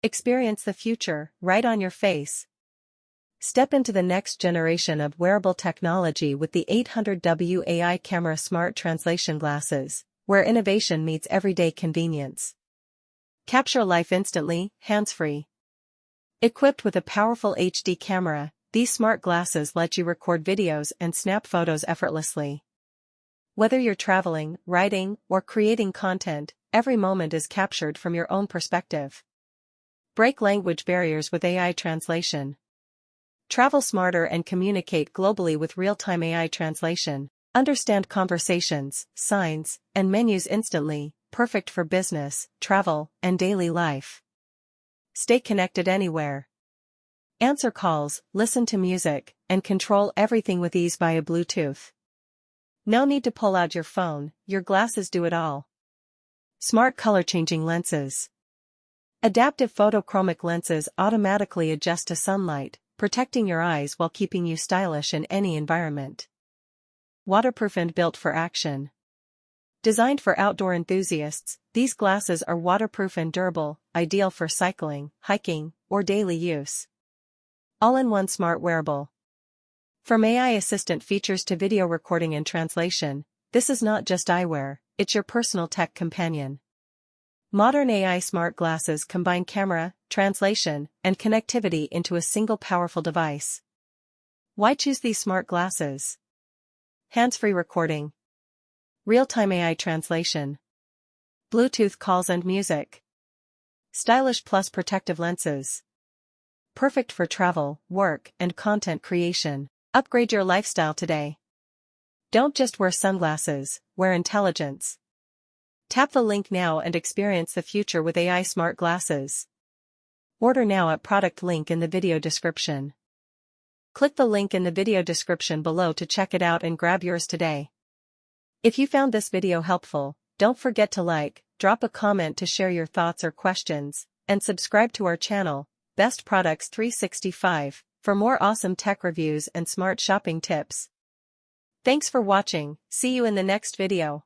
Experience the future, right on your face. Step into the next generation of wearable technology with the 800W AI camera smart translation glasses, where innovation meets everyday convenience. Capture life instantly, hands-free. Equipped with a powerful HD camera, these smart glasses let you record videos and snap photos effortlessly. Whether you're traveling, writing, or creating content, every moment is captured from your own perspective. Break language barriers with AI translation. Travel smarter and communicate globally with real-time AI translation. Understand conversations, signs, and menus instantly, perfect for business, travel, and daily life. Stay connected anywhere. Answer calls, listen to music, and control everything with ease via Bluetooth. No need to pull out your phone, your glasses do it all. Smart color-changing lenses. Adaptive photochromic lenses automatically adjust to sunlight, protecting your eyes while keeping you stylish in any environment. Waterproof and built for action. Designed for outdoor enthusiasts, these glasses are waterproof and durable, ideal for cycling, hiking, or daily use. All-in-one smart wearable. From AI assistant features to video recording and translation, this is not just eyewear, it's your personal tech companion. Modern AI smart glasses combine camera, translation, and connectivity into a single powerful device. Why choose these smart glasses? Hands-free recording. Real-time AI translation. Bluetooth calls and music. Stylish plus protective lenses. Perfect for travel, work, and content creation. Upgrade your lifestyle today. Don't just wear sunglasses, wear intelligence. Tap the link now and experience the future with AI smart glasses. Order now at product link in the video description. Click the link in the video description below to check it out and grab yours today. If you found this video helpful, don't forget to like, drop a comment to share your thoughts or questions, and subscribe to our channel, Best Products 365, for more awesome tech reviews and smart shopping tips. Thanks for watching, see you in the next video.